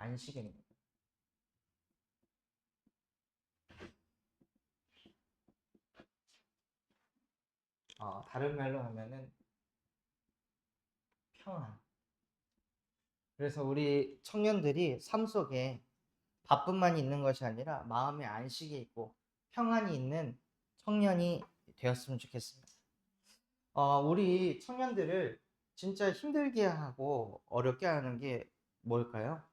안식입니다. 다른 말로 하면은 평안. 그래서 우리 청년들이 삶 속에 바쁨만 있는 것이 아니라 마음의 안식이 있고 평안이 있는 청년이 되었으면 좋겠습니다. 우리 청년들을 진짜 힘들게 하고 어렵게 하는 게 뭘까요?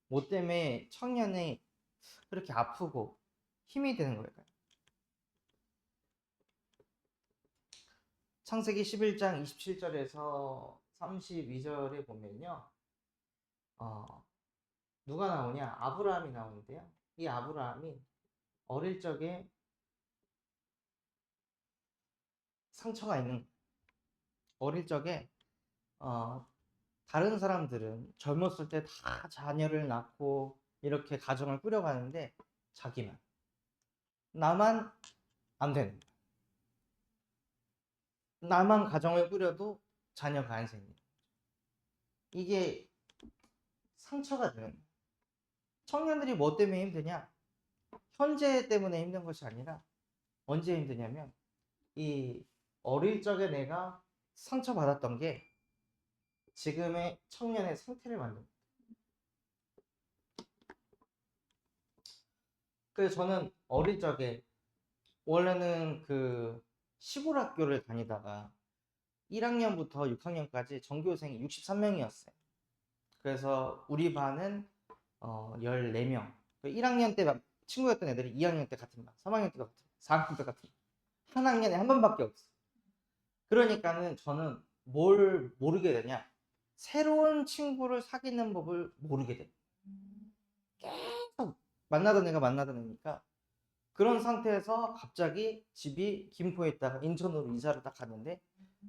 뭐 때문에 청년이 그렇게 아프고 힘이 되는 걸까요? 창세기 11장 27절에서 32절에 보면요. 누가 나오냐? 아브라함이 나오는데요. 이 아브라함이 어릴 적에 상처가 있는, 어릴 적에 다른 사람들은 젊었을 때 다 자녀를 낳고 이렇게 가정을 꾸려가는데 자기만, 나만 안 되는 거야. 나만 가정을 꾸려도 자녀가 안 생겨. 이게 상처가 되는 거야. 청년들이 뭐 때문에 힘드냐? 현재 때문에 힘든 것이 아니라 언제 힘드냐면 이 어릴 적에 내가 상처받았던 게 지금의 청년의 상태를 만듭니다. 그래서 저는 어릴 적에 원래는 그 시골 학교를 다니다가 1학년부터 6학년까지 전교생이 63명이었어요. 그래서 우리 반은 14명. 1학년 때 친구였던 애들이 2학년 때 같은 반, 3학년 때 같은 반, 4학년 때 같은 반. 한 학년에 한 번밖에 없어. 그러니까는 저는 뭘 모르게 되냐? 새로운 친구를 사귀는 법을 모르게 돼. 계속 만나던 애가 만나던 애니까 그런 상태에서 갑자기 집이 김포에 있다가 인천으로 이사를 딱 갔는데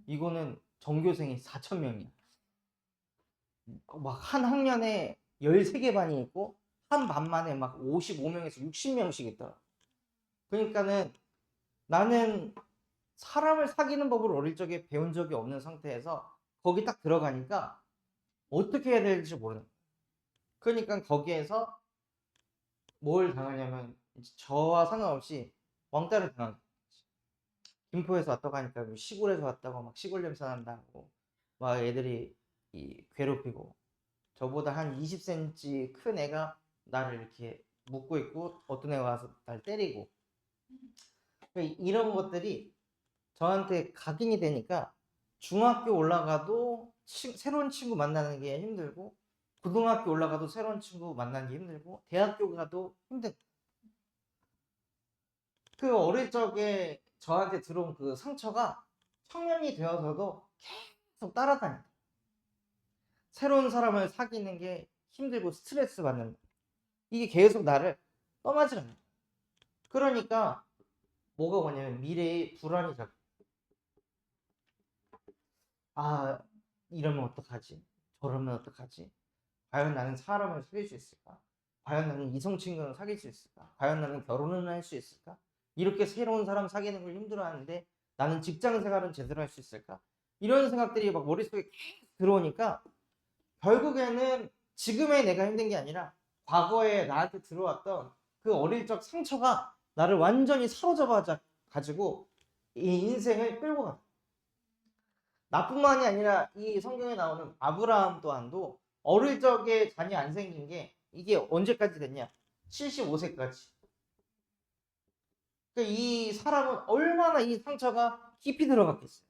이거는 전교생이 4,000명이야. 막 한 학년에 13개 반이 있고 한 반만에 막 55명에서 60명씩 있더라. 그러니까는 나는 사람을 사귀는 법을 어릴 적에 배운 적이 없는 상태에서 거기 딱 들어가니까 어떻게 해야 될지 모르는 거야. 그러니까 거기에서 뭘 당하냐면 저와 상관없이 왕따를 당한 거야. 김포에서 왔다고 하니까 시골에서 왔다고 막 시골 냄새 난다고 막 애들이 괴롭히고 저보다 한 20cm 큰 애가 나를 이렇게 묶고 있고 어떤 애가 와서 날 때리고 이런 것들이 저한테 각인이 되니까 중학교 올라가도 새로운 친구 만나는 게 힘들고 고등학교 올라가도 새로운 친구 만나는 게 힘들고 대학교 가도 힘든 그 어릴 적에 저한테 들어온 그 상처가 청년이 되어서도 계속 따라다닌다. 새로운 사람을 사귀는 게 힘들고 스트레스 받는 이게 계속 나를 떠나질 않아. 그러니까 뭐가 뭐냐면 미래의 불안이 작. 이러면 어떡하지? 저러면 어떡하지? 과연 나는 사람을 사귈 수 있을까? 과연 나는 이성 친구를 사귈 수 있을까? 과연 나는 결혼을 할 수 있을까? 이렇게 새로운 사람 사귀는 걸 힘들어하는데 나는 직장 생활은 제대로 할 수 있을까? 이런 생각들이 막 머릿속에 계속 들어오니까 결국에는 지금의 내가 힘든 게 아니라 과거에 나한테 들어왔던 그 어릴 적 상처가 나를 완전히 사로잡아 가지고 이 인생을 끌고 가. 나뿐만이 아니라 이 성경에 나오는 아브라함 또한도 어릴 적에 자녀 안 생긴 게 이게 언제까지 됐냐? 75세까지. 그러니까 이 사람은 얼마나 이 상처가 깊이 들어갔겠어요.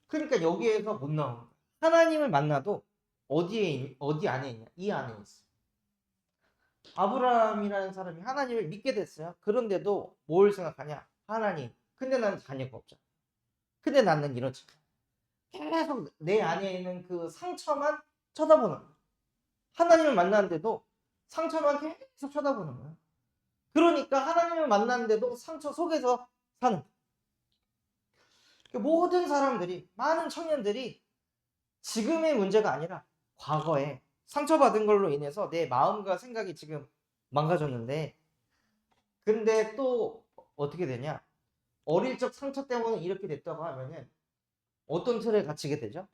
그러니까 여기에서 못 나오는 거예요. 하나님을 만나도 어디 안에 있냐? 이 안에 있어. 아브라함이라는 사람이 하나님을 믿게 됐어요. 그런데도 뭘 생각하냐? 하나님. 근데 나는 자녀가 없잖아. 근데 나는 이렇잖아. 계속 내 안에 있는 그 상처만 쳐다보는 거야. 하나님을 만났는데도 상처만 계속 쳐다보는 거야. 그러니까 하나님을 만났는데도 상처 속에서 사는 거야. 모든 사람들이, 많은 청년들이 지금의 문제가 아니라 과거에 상처받은 걸로 인해서 내 마음과 생각이 지금 망가졌는데 근데 또 어떻게 되냐? 어릴 적 상처 때문에 이렇게 됐다고 하면은 어떤 틀에 갇히게 되죠?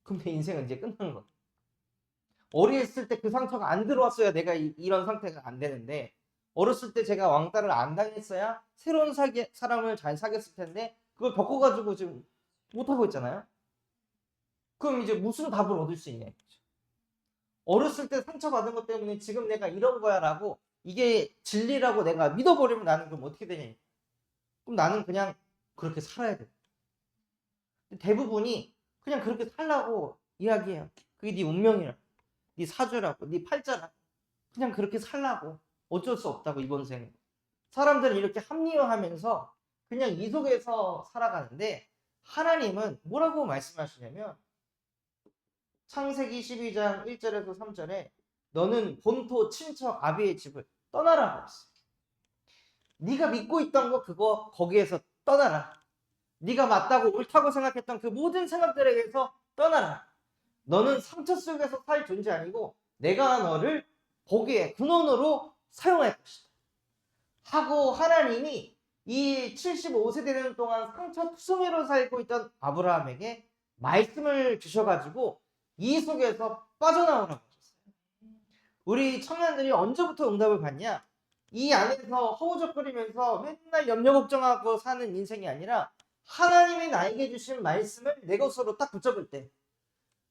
그럼 내 인생은 이제 끝난 거야. 어렸을 때 그 상처가 안 들어왔어야 내가 이런 상태가 안 되는데, 어렸을 때 제가 왕따를 안 당했어야 새로운 사람을 잘 사귀었을 텐데 그걸 겪어가지고 지금 못하고 있잖아요. 그럼 이제 무슨 답을 얻을 수 있냐. 어렸을 때 상처받은 것 때문에 지금 내가 이런 거야 라고, 이게 진리라고 내가 믿어버리면 나는 그럼 어떻게 되냐. 그럼 나는 그냥 그렇게 살아야 돼. 대부분이 그냥 그렇게 살라고 이야기해요. 그게 네 운명이라, 네 사주라고, 네 팔자라고. 그냥 그렇게 살라고. 어쩔 수 없다고, 이번 생에. 사람들은 이렇게 합리화하면서 그냥 이 속에서 살아가는데, 하나님은 뭐라고 말씀하시냐면 창세기 12장 1절에서 3절에 너는 본토 친척 아비의 집을 떠나라고 했어. 네가 믿고 있던 거 그거 거기에서 떠나라. 네가 맞다고 옳다고 생각했던 그 모든 생각들에게서 떠나라. 너는 상처 속에서 살 존재 아니고 내가 너를 복의 근원으로 사용할 것이다 하고, 하나님이 이 75세 되는 동안 상처 투성이로 살고 있던 아브라함에게 말씀을 주셔가지고 이 속에서 빠져나오라고 하셨어요. 우리 청년들이 언제부터 응답을 받냐? 이 안에서 허우적거리면서 맨날 염려 걱정하고 사는 인생이 아니라, 하나님이 나에게 주신 말씀을 내 것으로 딱 붙잡을 때,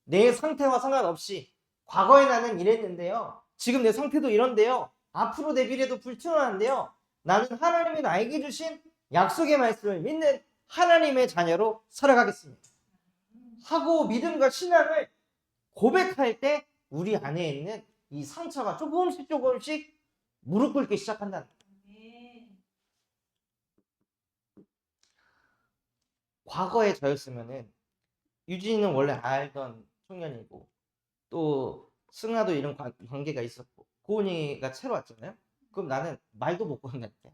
내 상태와 상관없이 과거에 나는 이랬는데요, 지금 내 상태도 이런데요, 앞으로 내 미래도 불투명한데요, 나는 하나님이 나에게 주신 약속의 말씀을 믿는 하나님의 자녀로 살아가겠습니다 하고 믿음과 신앙을 고백할 때 우리 안에 있는 이 상처가 조금씩 조금씩 무릎 꿇기 시작한다는 거예요. 과거에 저였으면은, 유진이는 원래 알던 청년이고 또 승아도 이런 관계가 있었고 고은이가 새로 왔잖아요. 그럼 나는 말도 못 건넸대.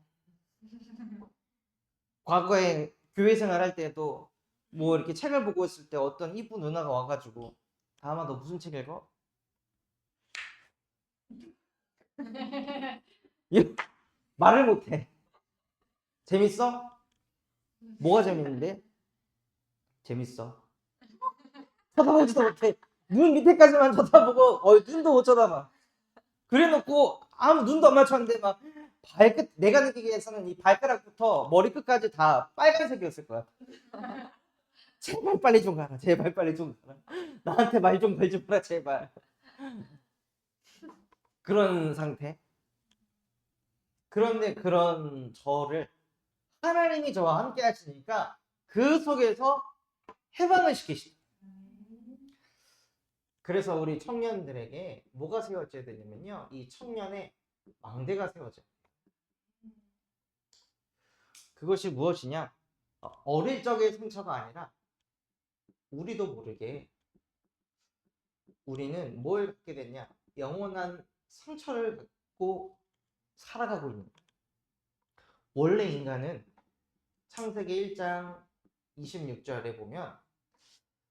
과거에 교회 생활할 때도 뭐 이렇게 책을 보고 있을 때 어떤 이쁜 누나가 와가지고 다음아 너 무슨 책 읽어? 말을 못해. 재밌어? 뭐가 재밌는데? 재밌어. 쳐다보지도 못해. 눈 밑에까지만 쳐다보고 눈도 못 쳐다봐. 그래놓고 아무 눈도 안 맞췄는데 막 발끝, 내가 느끼기에서는 이 발가락부터 머리끝까지 다 빨간색이었을 거야. 제발 빨리 좀 가라. 제발 빨리 좀 가라. 나한테 말 좀 걸지 마라 제발. 그런 상태. 그런데 그런 저를 하나님이 저와 함께 하시니까 그 속에서 해방을 시키시다. 그래서 우리 청년들에게 뭐가 세워져야 되냐면요, 이 청년의 망대가 세워져요. 그것이 무엇이냐? 어릴 적의 상처가 아니라 우리도 모르게 우리는 뭘 갖게 됐냐? 영원한 상처를 갖고 살아가고 있는 거예요. 원래 인간은 창세기 1장 26절에 보면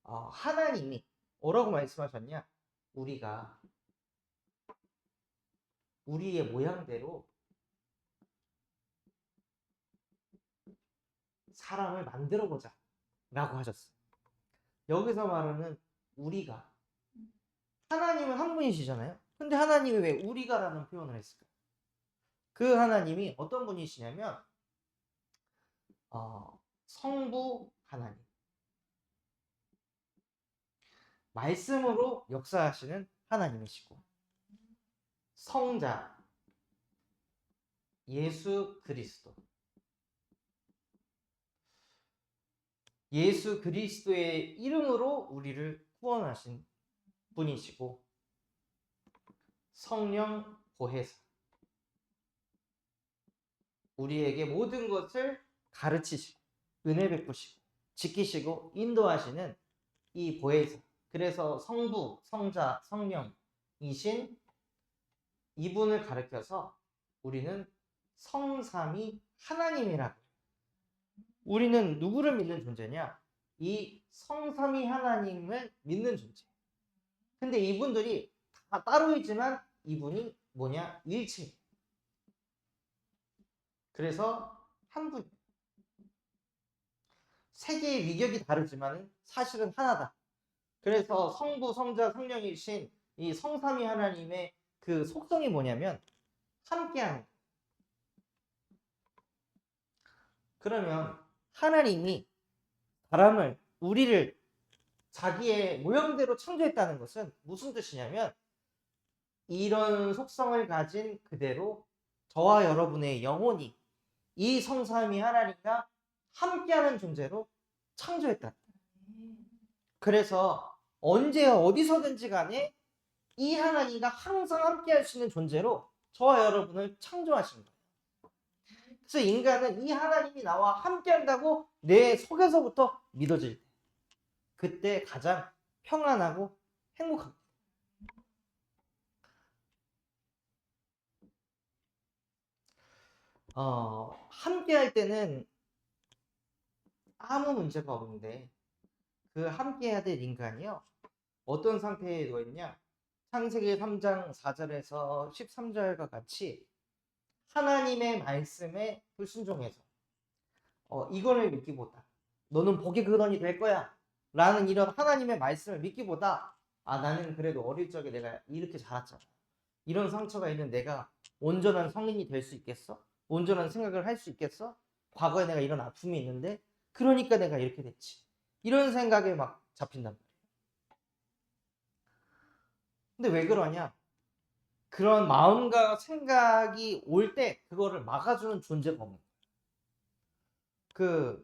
하나님이 뭐라고 말씀하셨냐? 우리가 우리의 모양대로 사람을 만들어 보자 라고 하셨어요. 여기서 말하는 우리가, 하나님은 한 분이시잖아요. 근데 하나님이 왜 우리가라는 표현을 했을까요? 그 하나님이 어떤 분이시냐면 성부 하나님, 말씀으로 역사하시는 하나님이시고, 성자 예수 그리스도, 예수 그리스도의 이름으로 우리를 구원하신 분이시고, 성령 보혜사, 우리에게 모든 것을 가르치시고 은혜 베푸시고 지키시고 인도하시는 이 보혜사, 그래서 성부, 성자, 성령이신 이분을 가르쳐서 우리는 성삼위 하나님이라고. 우리는 누구를 믿는 존재냐? 이 성삼위 하나님을 믿는 존재. 근데 이분들이 다 따로이지만 이분이 뭐냐? 일체. 그래서 한 분. 세 개의 위격이 다르지만 사실은 하나다. 그래서 성부, 성자, 성령이신 이 성삼위 하나님의 그 속성이 뭐냐면 함께하는. 그러면 하나님이 사람을, 우리를 자기의 모형대로 창조했다는 것은 무슨 뜻이냐면 이런 속성을 가진 그대로 저와 여러분의 영혼이 이 성삼위 하나님과 함께하는 존재로 창조했다. 그래서 언제 어디서든지 간에 이 하나님과 항상 함께할 수 있는 존재로 저와 여러분을 창조하신 거예요. 그래서 인간은 이 하나님이 나와 함께한다고 내 속에서부터 믿어질 때, 그때 가장 평안하고 행복합니다. 함께할 때는 아무 문제가 없는데 그 함께해야 될 인간이요, 어떤 상태에 놓였냐? 창세기 3장 4절에서 13절과 같이 하나님의 말씀에 불순종해서 이거를 믿기보다 너는 복의 근원이 될 거야 라는 이런 하나님의 말씀을 믿기보다 나는 그래도 어릴 적에 내가 이렇게 자랐잖아, 이런 상처가 있는 내가 온전한 성인이 될 수 있겠어? 온전한 생각을 할 수 있겠어? 과거에 내가 이런 아픔이 있는데 그러니까 내가 이렇게 됐지, 이런 생각에 막 잡힌단 말이야. 근데 왜 그러냐? 그런 마음과 생각이 올 때 그거를 막아주는 존재가 없는 거야.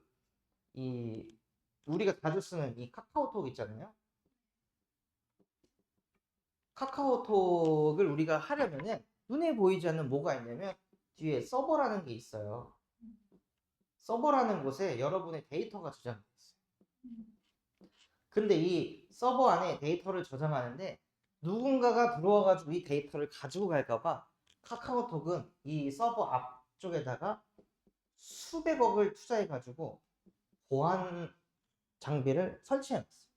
우리가 자주 쓰는 이 카카오톡 있잖아요. 카카오톡을 우리가 하려면은 눈에 보이지 않는 뭐가 있냐면 뒤에 서버라는 게 있어요. 서버라는 곳에 여러분의 데이터가 저장돼 있어요. 근데 이 서버 안에 데이터를 저장하는데 누군가가 들어와가지고 이 데이터를 가지고 갈까봐 카카오톡은 이 서버 앞쪽에다가 수백억을 투자해가지고 보안 장비를 설치해놨어요.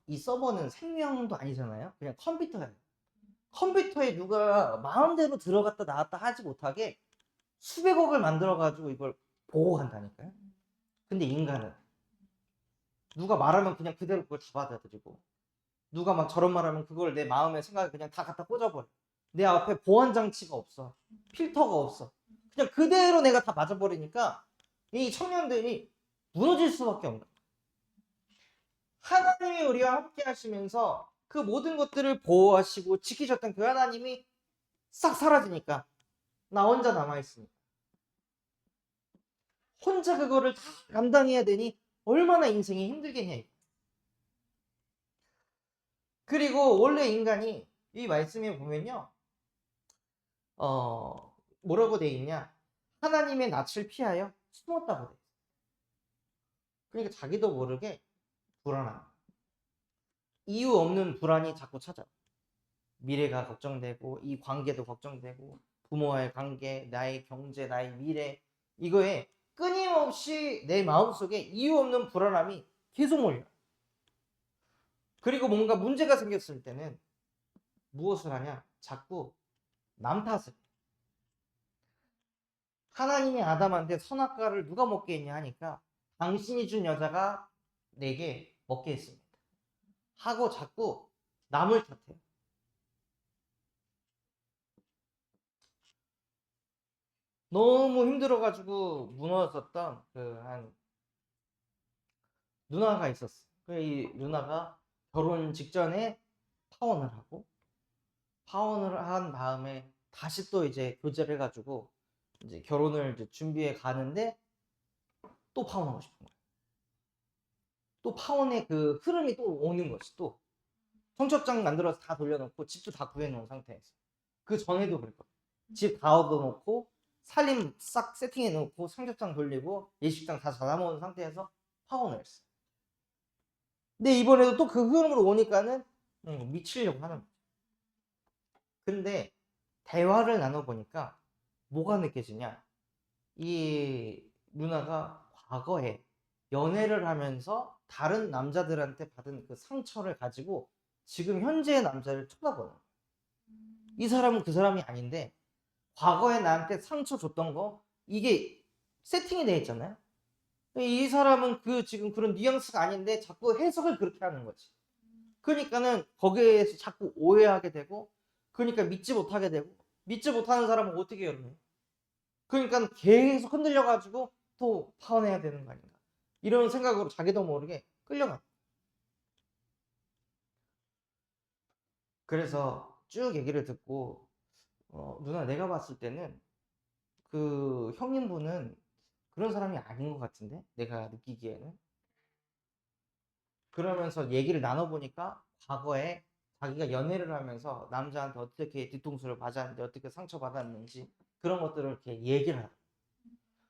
이 서버는 생명도 아니잖아요. 그냥 컴퓨터예요. 컴퓨터에 누가 마음대로 들어갔다 나왔다 하지 못하게 수백억을 만들어가지고 이걸 보호한다니까요. 근데 인간은 누가 말하면 그냥 그대로 그걸 다 받아들이고, 누가 막 저런 말하면 그걸 내 마음의 생각에 그냥 다 갖다 꽂아버려. 내 앞에 보안 장치가 없어, 필터가 없어, 그냥 그대로 내가 다 맞아버리니까 이 청년들이 무너질 수밖에 없는 거야. 하나님이 우리와 함께 하시면서 그 모든 것들을 보호하시고 지키셨던 그 하나님이 싹 사라지니까 나 혼자 남아있으니까 혼자 그거를 다 감당해야 되니 얼마나 인생이 힘들겠냐. 그리고 원래 인간이 이 말씀에 보면요, 뭐라고 돼 있냐? 하나님의 낯을 피하여 숨었다고 돼 있어요. 그러니까 자기도 모르게 불안한, 이유 없는 불안이 자꾸 찾아와. 미래가 걱정되고 이 관계도 걱정되고 부모와의 관계, 나의 경제, 나의 미래, 이거에 끊임없이 내 마음속에 이유 없는 불안함이 계속 몰려. 그리고 뭔가 문제가 생겼을 때는 무엇을 하냐? 자꾸 남 탓을 해. 하나님이 아담한테 선악과를 누가 먹게 했냐 하니까 당신이 준 여자가 내게 먹게 했습니다 하고 자꾸 남을 탓해요. 너무 힘들어가지고 무너졌던 한 누나가 있었어. 이 누나가 결혼 직전에 파혼을 하고, 파혼을 한 다음에 다시 또 이제 교제를 해가지고 이제 결혼을 이제 준비해 가는데 또 파혼하고 싶은 거야. 또 파혼의 그 흐름이 또 오는 거지. 또 청첩장 만들어서 다 돌려놓고 집도 다 구해놓은 상태에서, 그 전에도 그랬거든. 집 다 얻어놓고 살림 싹 세팅해놓고 청첩장 돌리고 예식장 다 잡아놓은 상태에서 파혼을 했어. 근데 이번에도 또 그 흐름으로 오니까는 미치려고 하는 거야. 근데 대화를 나눠보니까 뭐가 느껴지냐? 이 누나가 과거에 연애를 하면서 다른 남자들한테 받은 그 상처를 가지고 지금 현재의 남자를 쳐다보는 거야. 이 사람은 그 사람이 아닌데 과거에 나한테 상처 줬던 거, 이게 세팅이 되어 있잖아요. 이 사람은 지금 그런 뉘앙스가 아닌데 자꾸 해석을 그렇게 하는 거지. 그러니까는 거기에서 자꾸 오해하게 되고, 그러니까 믿지 못하게 되고, 믿지 못하는 사람은 어떻게 해요, 여러분? 그러니까 계속 흔들려가지고 또 파혼해야 되는 거 아닌가, 이런 생각으로 자기도 모르게 끌려가. 그래서 쭉 얘기를 듣고, 누나, 내가 봤을 때는 그 형님분은 그런 사람이 아닌 것 같은데, 내가 느끼기에는. 그러면서 얘기를 나눠보니까 과거에 자기가 연애를 하면서 남자한테 어떻게 뒤통수를 맞았는지, 어떻게 상처받았는지, 그런 것들을 이렇게 얘기를 하더라고요.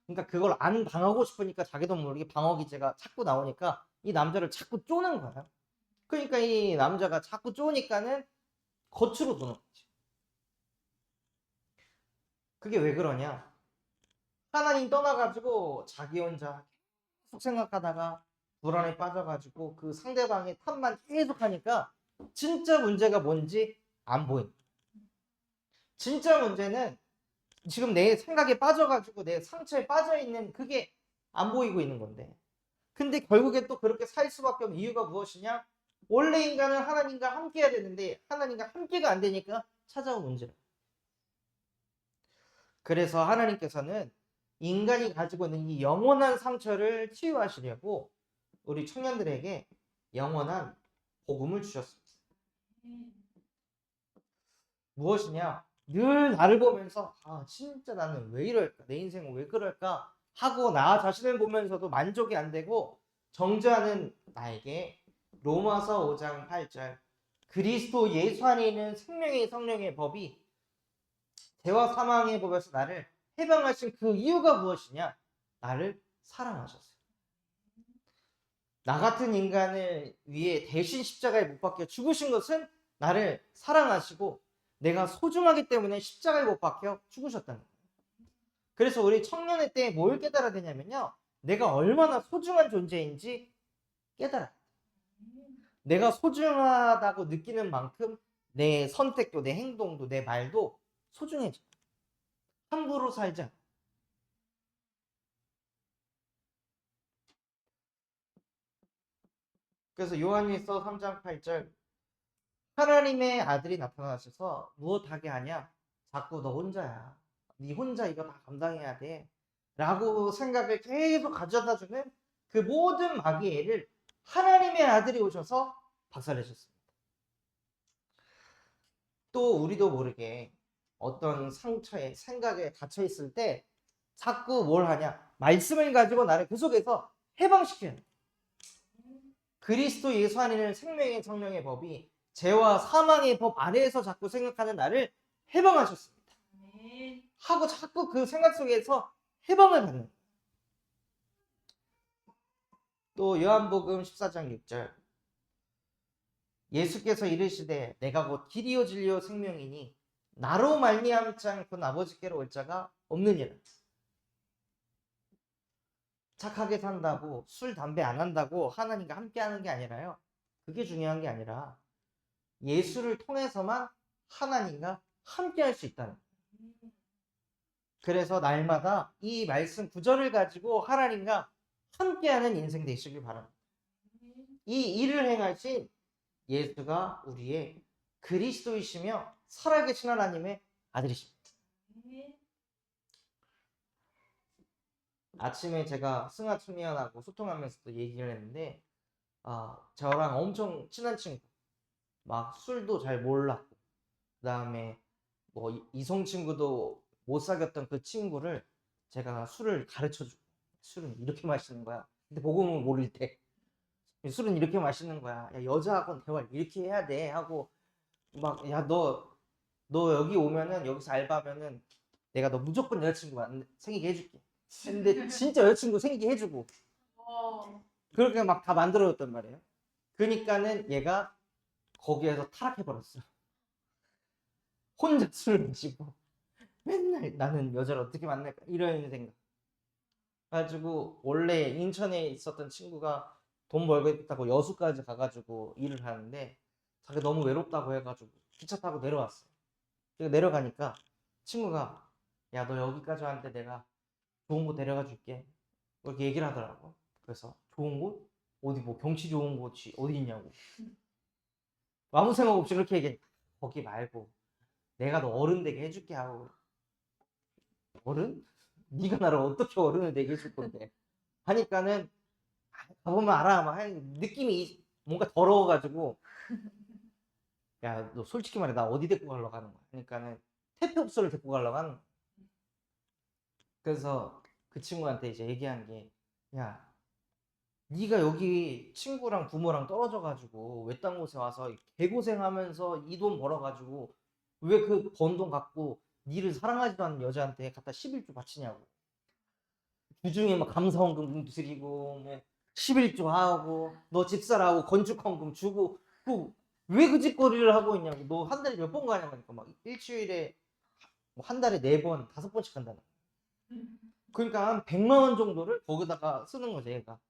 그러니까 그걸 안 당하고 싶으니까 자기도 모르게 방어 기제가 자꾸 나오니까 이 남자를 자꾸 쪼는 거야. 그러니까 이 남자가 자꾸 쪼니까는 겉으로 도는 거지. 그게 왜 그러냐? 하나님 떠나가지고 자기 혼자 계속 생각하다가 불안에 빠져가지고 그 상대방의 탓만 계속 하니까 진짜 문제가 뭔지 안 보인. 진짜 문제는 지금 내 생각에 빠져가지고 내 상처에 빠져있는 그게 안 보이고 있는 건데. 근데 결국에 또 그렇게 살 수밖에 없는 이유가 무엇이냐? 원래 인간은 하나님과 함께 해야 되는데 하나님과 함께가 안 되니까 찾아온 문제라. 그래서 하나님께서는 인간이 가지고 있는 이 영원한 상처를 치유하시려고 우리 청년들에게 영원한 복음을 주셨습니다. 무엇이냐? 늘 나를 보면서 진짜 나는 왜 이럴까? 내 인생은 왜 그럴까? 하고 나 자신을 보면서도 만족이 안 되고 정죄하는 나에게 로마서 5장 8절, 그리스도 예수 안에 있는 생명의 성령의 법이 죄와 사망의 법에서 나를 해방하신 그 이유가 무엇이냐? 나를 사랑하셨어요. 나 같은 인간을 위해 대신 십자가에 못 박혀 죽으신 것은 나를 사랑하시고 내가 소중하기 때문에 십자가에 못 박혀 죽으셨다는 거예요. 그래서 우리 청년의 때에 뭘 깨달아야 되냐면요, 내가 얼마나 소중한 존재인지 깨달아야 돼. 내가 소중하다고 느끼는 만큼 내 선택도, 내 행동도, 내 말도 소중해져. 함부로 살자. 그래서 요한일서 3장 8절, 하나님의 아들이 나타나셔서 무엇하게 하냐? 자꾸 너 혼자야. 네 혼자 이거 다 감당해야 돼. 라고 생각을 계속 가져다주는 그 모든 마귀를 하나님의 아들이 오셔서 박살내셨습니다. 또 우리도 모르게 어떤 상처에, 생각에 갇혀있을 때 자꾸 뭘 하냐? 말씀을 가지고 나를 그 속에서 해방시키는, 그리스도 예수 안에는 생명의 성령의 법이 죄와 사망의 법 아래에서 자꾸 생각하는 나를 해방하셨습니다. 하고 자꾸 그 생각 속에서 해방을 받는 거예요. 또 요한복음 14장 6절, 예수께서 이르시되 내가 곧 길이요 진리요 생명이니 나로 말미암지 않고는 아버지께로 올 자가 없느니라. 착하게 산다고 술 담배 안 한다고 하나님과 함께 하는 게 아니라요, 그게 중요한 게 아니라 예수를 통해서만 하나님과 함께 할 수 있다는 거예요. 그래서 날마다 이 말씀 구절을 가지고 하나님과 함께하는 인생 되시길 바랍니다. 이 일을 행하신 예수가 우리의 그리스도이시며 살아계신 하나님의 아들이십니다. 아침에 제가 승하 청년하고 소통하면서도 얘기를 했는데, 저랑 엄청 친한 친구, 막 술도 잘 몰랐고, 그 다음에 뭐 이성 친구도 못 사귀었던 그 친구를 제가 술을 가르쳐주고, 술은 이렇게 마시는 거야. 근데 복음을 모를 때 술은 이렇게 마시는 거야. 야, 여자하고는 대화를 이렇게 해야 돼 하고, 막 야 너 여기 오면은, 여기서 알바면은 내가 너 무조건 여자친구 생기게 해줄게. 근데 진짜 여자친구 생기게 해주고 그렇게 막 다 만들어줬단 말이에요. 그러니까는 얘가 거기에서 타락해버렸어. 혼자 술을 마시고 맨날 나는 여자를 어떻게 만날까 이런 생각 가지고, 원래 인천에 있었던 친구가 돈 벌겠다고 여수까지 가가지고 일을 하는데 자기 너무 외롭다고 해가지고 기차 타고 내려왔어요. 내려가니까 친구가 야, 너 여기까지 왔는데 내가 좋은 곳 데려가 줄게, 그렇게 얘기를 하더라고. 그래서 좋은 곳? 어디 뭐 경치 좋은 곳이 어디 있냐고. 아무 생각 없이 그렇게 얘기해. 거기 말고 내가 너 어른 되게 해줄게 하고. 어른? 네가 나를 어떻게 어른을 되게 해줄 건데 하니까는 가보면 알아. 막 느낌이 뭔가 더러워가지고 야 너 솔직히 말해 나 어디 데리고 가려고 하는 거야. 그러니까는 퇴폐업소를 데리고 가려고 하는 거야. 그래서 그 친구한테 이제 얘기한 게 야 네가 여기 친구랑 부모랑 떨어져가지고 외딴 곳에 와서 개고생하면서 이 돈 벌어가지고 왜 그 번 돈 갖고 니를 사랑하지도 않는 여자한테 갖다 11조 바치냐고. 주중에 막 감사원금 드리고 뭐 11조 하고 너 집사라고 건축헌금 주고 왜 그 짓거리를 하고 있냐고. 너 한 달에 몇 번 가냐고 하니까 막 일주일에 한 달에 4번 5번씩 간다는 거야. 그러니까 한 100만 원 정도를 거기다가 쓰는 거지 얘가.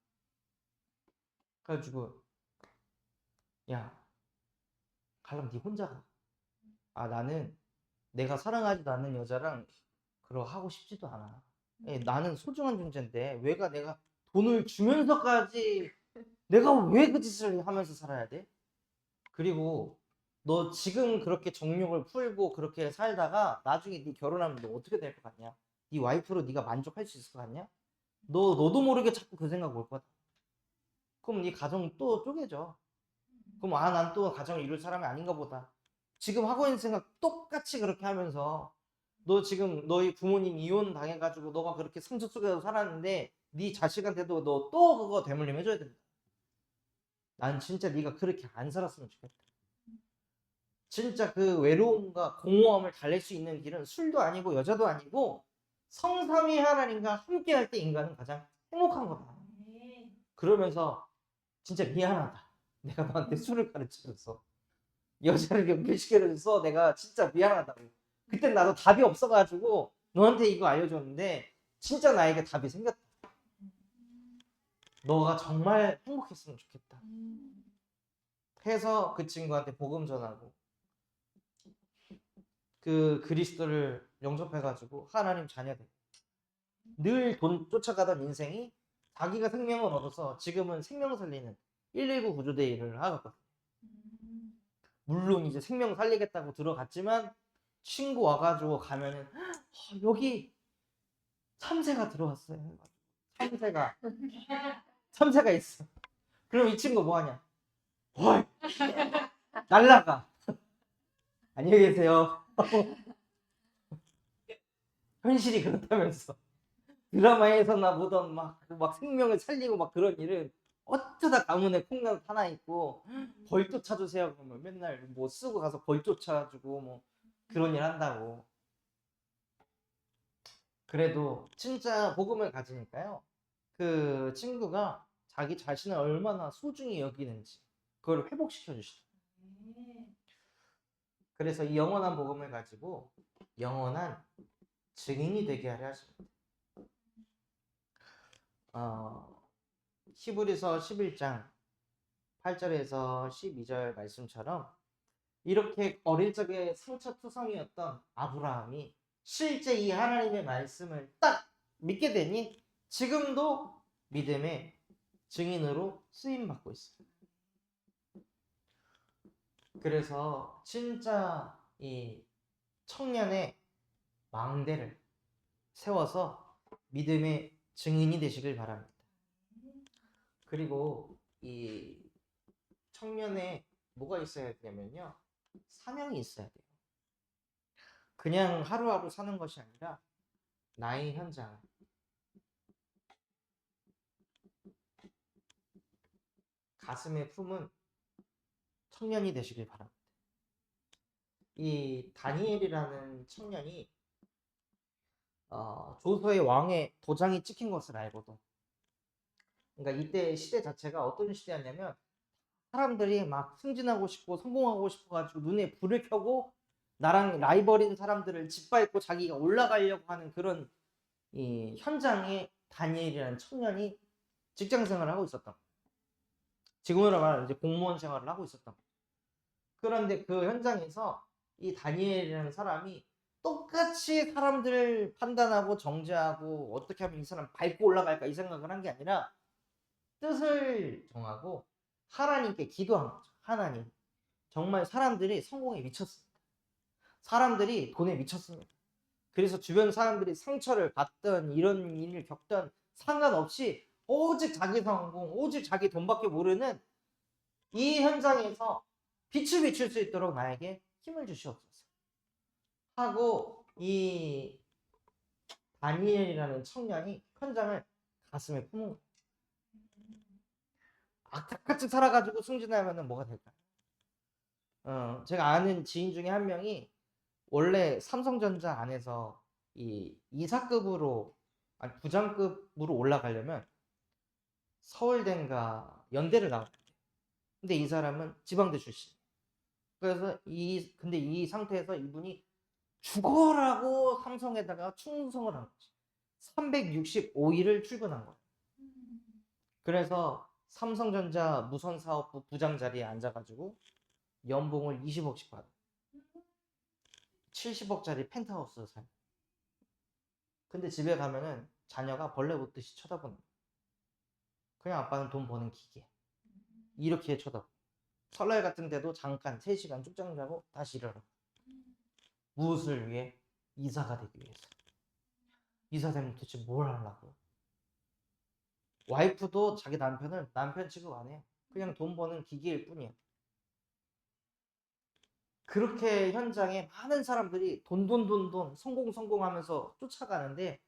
그래가지고 야 가려면 네 혼자 가. 아 나는 내가 사랑하지도 않는 여자랑 그러 하고 싶지도 않아. 나는 소중한 존재인데 왜가 내가 돈을 주면서까지 내가 왜 그 짓을 하면서 살아야 돼? 그리고 너 지금 그렇게 정욕을 풀고 그렇게 살다가 나중에 네 결혼하면 너 어떻게 될 것 같냐? 네 와이프로 네가 만족할 수 있을 것 같냐? 너도 모르게 자꾸 그 생각 올 거다. 그럼 네 가정 또 쪼개져. 그럼 아 난 또 가정을 이룰 사람이 아닌가 보다. 지금 하고 있는 생각 똑같이 그렇게 하면서 너 지금 너희 부모님 이혼 당해가지고 너가 그렇게 상처 속에서 살았는데 네 자식한테도 너 또 그거 대물림 해줘야 된다. 난 진짜 네가 그렇게 안 살았으면 좋겠다. 진짜 그 외로움과 공허함을 달랠 수 있는 길은 술도 아니고 여자도 아니고 성삼위 하나님과 함께 할 때 인간은 가장 행복한 거다. 그러면서 진짜 미안하다. 내가 너한테 술을 가르쳐줘서 여자를 연결시켜줘서 내가 진짜 미안하다고. 그땐 나도 답이 없어가지고 너한테 이거 알려줬는데 진짜 나에게 답이 생겼다. 너가 정말 행복했으면 좋겠다. 해서 그 친구한테 복음 전하고 그 그리스도를 영접해가지고 하나님 자녀들. 늘 돈 쫓아가던 인생이 자기가 생명을 얻어서 지금은 생명 살리는 119 구조대 일을 하고 있거든. 물론 이제 생명 살리겠다고 들어갔지만 친구 와가지고 가면은 여기 참새가 들어왔어요. 참새가 있어. 그럼 이 친구 뭐 하냐? 헐 날라가. 안녕히 계세요. 현실이 그렇다면서 드라마에서나 보던 막 생명을 살리고 막 그런 일은 어쩌다 가문에 콩나물 하나 있고 벌 쫓아주세요 그러면 맨날 뭐 쓰고 가서 벌 쫓아주고 뭐 그런 일 한다고. 그래도 진짜 복음을 가지니까요. 그 친구가 자기 자신을 얼마나 소중히 여기는지 그걸 회복시켜 주시더라고요. 그래서 이 영원한 복음을 가지고 영원한 증인이 되게 하려 하십니다. 히브리서 11장 8절에서 12절 말씀처럼 이렇게 어릴 적에 상처투성이었던 아브라함이 실제 이 하나님의 말씀을 딱 믿게 되니 지금도 믿음의 증인으로 쓰임받고 있어요. 그래서 진짜 이 청년의 망대를 세워서 믿음의 증인이 되시길 바랍니다. 그리고 이 청년에 뭐가 있어야 되냐면요. 사명이 있어야 돼요. 그냥 하루하루 사는 것이 아니라 나의 현장, 가슴에 품은 청년이 되시길 바랍니다. 이 다니엘이라는 청년이 조서의 왕의 도장이 찍힌 것을 알고도, 그러니까 이때 시대 자체가 어떤 시대였냐면 사람들이 막 승진하고 싶고 성공하고 싶어가지고 눈에 불을 켜고 나랑 라이벌인 사람들을 짓밟고 자기가 올라가려고 하는 그런 이 현장에 다니엘이라는 청년이 직장 생활을 하고 있었던 거예요. 지금으로 말하면 이제 공무원 생활을 하고 있었던 거예요. 그런데 그 현장에서 이 다니엘이라는 사람이 똑같이 사람들을 판단하고 정죄하고 어떻게 하면 이 사람 밟고 올라갈까 이 생각을 한 게 아니라 뜻을 정하고 하나님께 기도한 거죠. 하나님, 정말 사람들이 성공에 미쳤습니다. 사람들이 돈에 미쳤습니다. 그래서 주변 사람들이 상처를 받던 이런 일을 겪던 상관없이 오직 자기 성공, 오직 자기 돈밖에 모르는 이 현장에서 빛을 비출 수 있도록 나에게 힘을 주시옵소서 하고 이 다니엘이라는 청년이 현장을 가슴에 품은 거예요. 악착같이 살아가지고 승진하면 뭐가 될까요? 제가 아는 지인 중에 한 명이 원래 삼성전자 안에서 이 이사급으로 아니 부장급으로 올라가려면 서울대인가 연대를 나와야 돼. 근데 이 사람은 지방대 출신. 그래서 근데 이 상태에서 이분이 죽어라고 삼성에다가 충성을 한 거지. 365일을 출근한 거야. 그래서 삼성전자 무선사업부 부장 자리에 앉아가지고 연봉을 20억씩 받아. 70억짜리 펜트하우스 살. 근데 집에 가면은 자녀가 벌레 보듯이 쳐다보는 거야. 그냥 아빠는 돈 버는 기계. 이렇게 쳐다보. 설날 같은 데도 잠깐 3시간 쪽장 자고 다시 일어나. 무엇을 위해? 이사가 되기 위해서. 이사 되면 도대체 뭘 하려고? 와이프도 자기 남편을 남편 취급 안 해요. 그냥 돈 버는 기계일 뿐이야. 그렇게 현장에 많은 사람들이 돈 성공 하면서 쫓아가는데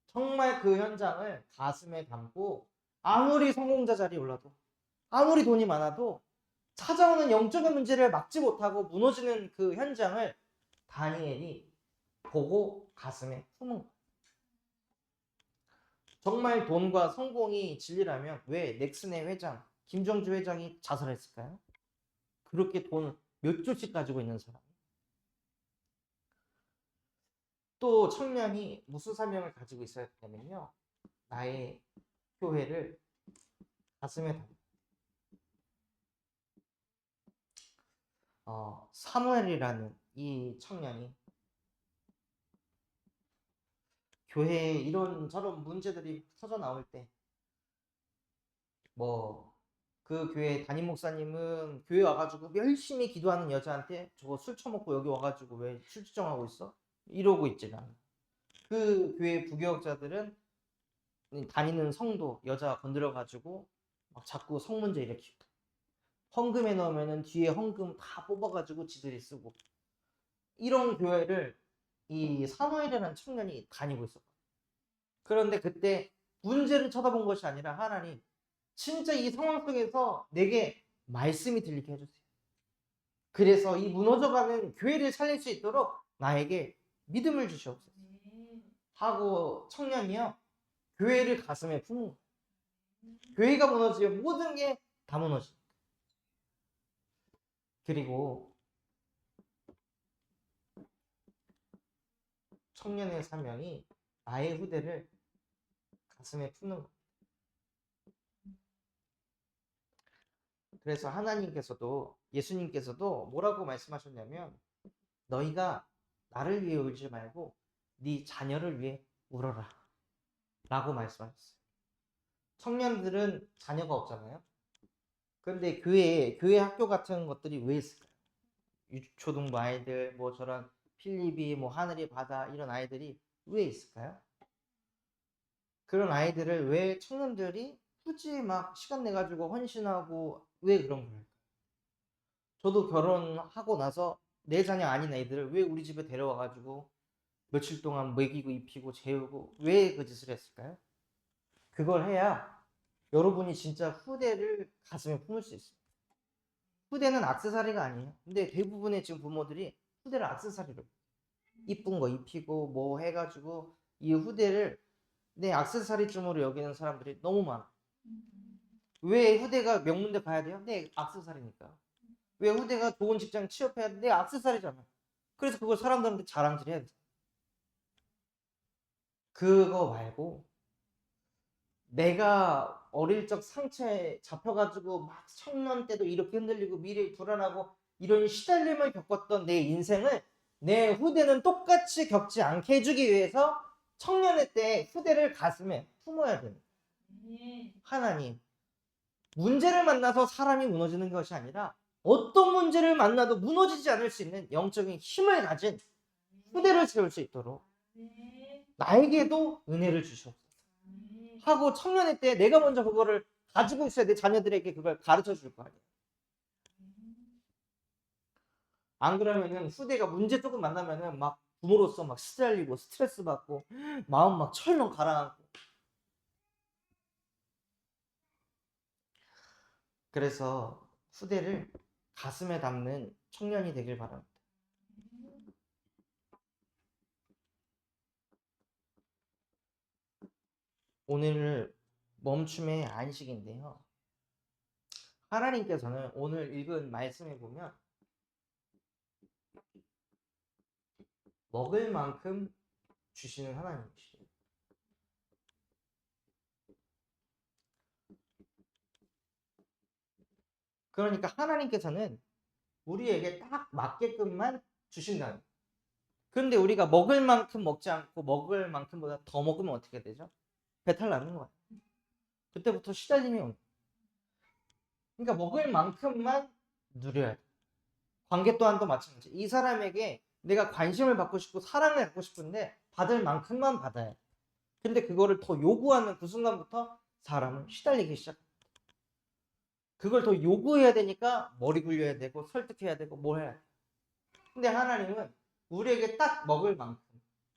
정말 그 현장을 가슴에 담고 아무리 성공자 자리에 올라도 아무리 돈이 많아도 찾아오는 영적인 문제를 막지 못하고 무너지는 그 현장을 다니엘이 보고 가슴에 품은 거예요. 정말 돈과 성공이 진리라면 왜 넥슨의 회장 김정주 회장이 자살했을까요? 그렇게 돈 몇 조씩 가지고 있는 사람. 또 청년이 무슨 사명을 가지고 있어야 되냐면요. 나의 교회를 가슴에 담고 사무엘이라는 이 청년이 교회에 이런 저런 문제들이 터져 나올 때 그 교회 담임 목사님은 교회 와가지고 열심히 기도하는 여자한테 저거 술 처먹고 여기 와가지고 왜 술주정하고 있어? 이러고 있지 않아. 그 교회 부교역자들은 다니는 성도 여자 건드려가지고 막 자꾸 성문제 일으키고 헌금에 넣으면은 뒤에 헌금 다 뽑아가지고 지들이 쓰고 이런 교회를 이 사무엘이라는 청년이 다니고 있었거든요. 그런데 그때 문제를 쳐다본 것이 아니라 하나님 진짜 이 상황 속에서 내게 말씀이 들리게 해주세요. 그래서 이 무너져가는 교회를 살릴 수 있도록 나에게 믿음을 주시옵소서 하고 청년이요 교회를 가슴에 품은 교회가 무너지면 모든 게 다 무너집니다. 그리고 청년의 사명이 나의 후대를 가슴에 품는 것. 그래서 하나님께서도 예수님께서도 뭐라고 말씀하셨냐면 너희가 나를 위해 울지 말고 네 자녀를 위해 울어라 라고 말씀하셨어요. 청년들은 자녀가 없잖아요. 그런데 교회 학교 같은 것들이 왜 있을까요? 유초등부 아이들 뭐 저런 필리비 뭐 하늘이 바다 이런 아이들이 왜 있을까요? 그런 아이들을 왜 청년들이 굳이 막 시간 내가지고 헌신하고 왜 그런 걸까요? 저도 결혼하고 나서 내 자녀 아닌 애들을 왜 우리 집에 데려와가지고 며칠 동안 먹이고 입히고 재우고 왜 그 짓을 했을까요? 그걸 해야 여러분이 진짜 후대를 가슴에 품을 수 있습니다. 후대는 액세서리가 아니에요. 근데 대부분의 지금 부모들이 후대를 액세서리로 이쁜 거 입히고 뭐 해가지고 이 후대를 내 액세서리쯤으로 여기는 사람들이 너무 많아. 왜 후대가 명문대 가야 돼요? 내 액세서리니까. 왜 후대가 좋은 직장 취업해야 돼? 내 액세서리잖아. 그래서 그걸 사람들한테 자랑질 해야 돼. 그거 말고 내가 어릴 적 상처에 잡혀가지고 막 청년 때도 이렇게 흔들리고 미래에 불안하고 이런 시달림을 겪었던 내 인생을 내 후대는 똑같이 겪지 않게 해주기 위해서 청년의 때 후대를 가슴에 품어야 됩니다. 하나님, 문제를 만나서 사람이 무너지는 것이 아니라 어떤 문제를 만나도 무너지지 않을 수 있는 영적인 힘을 가진 후대를 세울 수 있도록 나에게도 은혜를 주시옵소서 하고 청년의 때 내가 먼저 그거를 가지고 있어야 내 자녀들에게 그걸 가르쳐 줄 거 아니에요. 안 그러면은 후대가 문제 조금 만나면은 막 부모로서 막 시달리고 스트레스 받고 마음 막 철렁 가라앉고. 그래서 후대를 가슴에 담는 청년이 되길 바랍니다. 오늘 멈춤의 안식인데요. 하나님께서는 오늘 읽은 말씀에 보면 먹을 만큼 주시는 하나님이시죠. 그러니까 하나님께서는 우리에게 딱 맞게끔만 주신다는. 그런데 우리가 먹을 만큼 먹지 않고 먹을 만큼보다 더 먹으면 어떻게 되죠? 배탈 나는 거야. 그때부터 시달림이 온다. 그러니까 먹을 만큼만 누려야 돼. 관계 또한도 마찬가지. 이 사람에게 내가 관심을 받고 싶고 사랑을 갖고 싶은데 받을 만큼만 받아야 돼. 근데 그거를 더 요구하는 그 순간부터 사람은 시달리기 시작. 그걸 더 요구해야 되니까 머리 굴려야 되고 설득해야 되고 뭘 해야 돼. 근데 하나님은 우리에게 딱 먹을 만큼.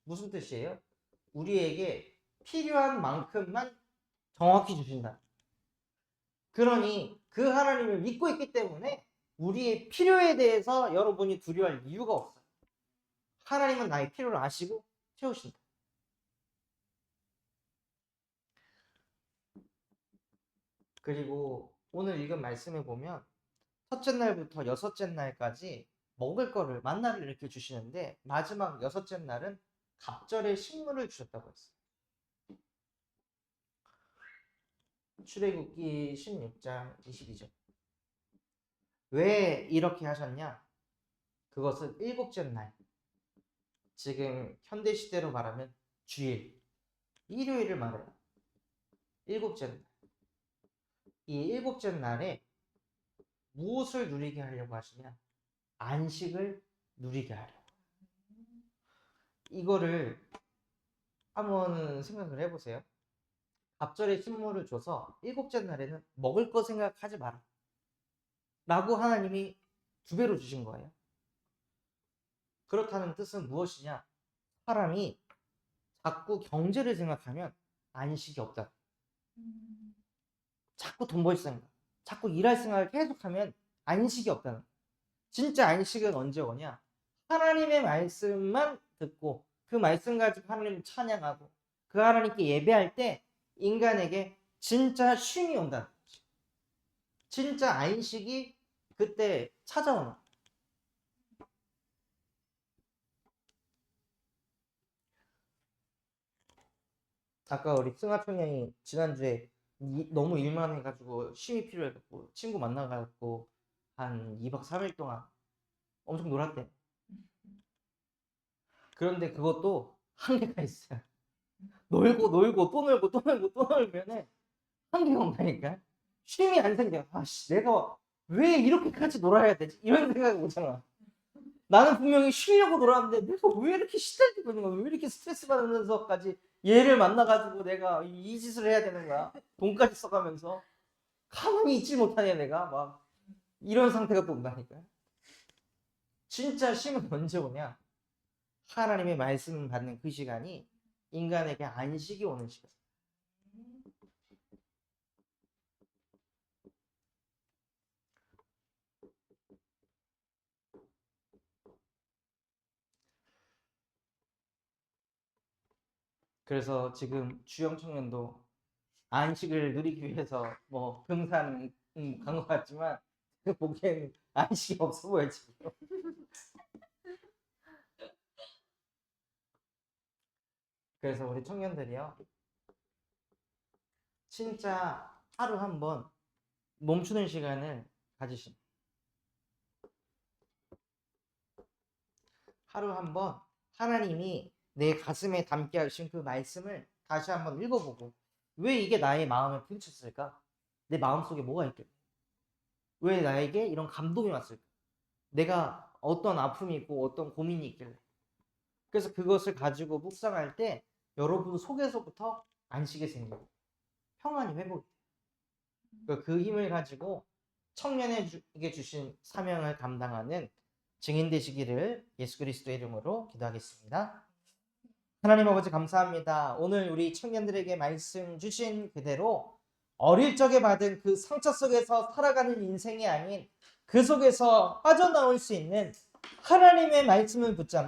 무슨 뜻이에요? 우리에게 필요한 만큼만 정확히 주신다. 그러니 그 하나님을 믿고 있기 때문에 우리의 필요에 대해서 여러분이 두려워할 이유가 없어요. 하나님은 나의 필요를 아시고 채우신다. 그리고 오늘 읽은 말씀에 보면 첫째 날부터 여섯째 날까지 먹을 거를 만나를 이렇게 주시는데 마지막 여섯째 날은 갑절의 식물을 주셨다고 했어요. 출애굽기 16장 22절. 왜 이렇게 하셨냐? 그것은 일곱째 날. 지금 현대 시대로 말하면 주일, 일요일을 말해요. 일곱째 날. 이 일곱째 날에 무엇을 누리게 하려고 하시냐? 안식을 누리게 하려고. 이거를 한번 생각을 해보세요. 갑절에 식물을 줘서 일곱째 날에는 먹을 거 생각하지 마라. 라고 하나님이 두 배로 주신 거예요. 그렇다는 뜻은 무엇이냐? 사람이 자꾸 경제를 생각하면 안식이 없다. 자꾸 돈 벌 생각, 자꾸 일할 생각을 계속하면 안식이 없다는. 진짜 안식은 언제 오냐? 하나님의 말씀만 듣고 그 말씀 가지고 하나님을 찬양하고 그 하나님께 예배할 때 인간에게 진짜 쉼이 온다는 거지. 진짜 안식이 그때 찾아오는. 아까 우리 승하 총장이 지난주에 너무 일만 해가지고 쉼이 필요해갖고 친구 만나가지고 한 2박 3일 동안 엄청 놀았대. 그런데 그것도 한계가 있어요. 놀고 놀고 또 놀고 또 놀고 또 놀면은 한계가 온다니까. 쉼이 안 생겨. 아씨, 내가 왜 이렇게까지 놀아야 되지? 이런 생각이 오잖아. 나는 분명히 쉬려고 놀았는데 내가 왜 이렇게 시달리고 있는 거야? 왜 이렇게 스트레스 받으면서까지 얘를 만나가지고 내가 이 짓을 해야 되는 거야? 돈까지 써가면서 가만히 있지 못하냐 내가 막 이런 상태가 또 온다니까. 진짜 쉼은 언제 오냐? 하나님의 말씀 받는 그 시간이 인간에게 안식이 오는 시간. 그래서 지금 주영 청년도 안식을 누리기 위해서 뭐 등산 간 것 같지만 보기엔 안식이 없어 보여 지금. 그래서 우리 청년들이요, 진짜 하루 한 번 멈추는 시간을 가지신. 하루 한 번 하나님이 내 가슴에 담게 하신 그 말씀을 다시 한번 읽어보고 왜 이게 나의 마음에 부딪혔을까? 내 마음속에 뭐가 있길래? 왜 나에게 이런 감동이 왔을까? 내가 어떤 아픔이 있고 어떤 고민이 있길래. 그래서 그것을 가지고 묵상할 때 여러분 속에서부터 안식이 생기고 평안이 회복이 돼요. 그 힘을 가지고 청년에게 주신 사명을 감당하는 증인 되시기를 예수 그리스도의 이름으로 기도하겠습니다. 하나님 아버지 감사합니다. 오늘 우리 청년들에게 말씀 주신 그대로 어릴 적에 받은 그 상처 속에서 살아가는 인생이 아닌 그 속에서 빠져나올 수 있는 하나님의 말씀을 붙잡는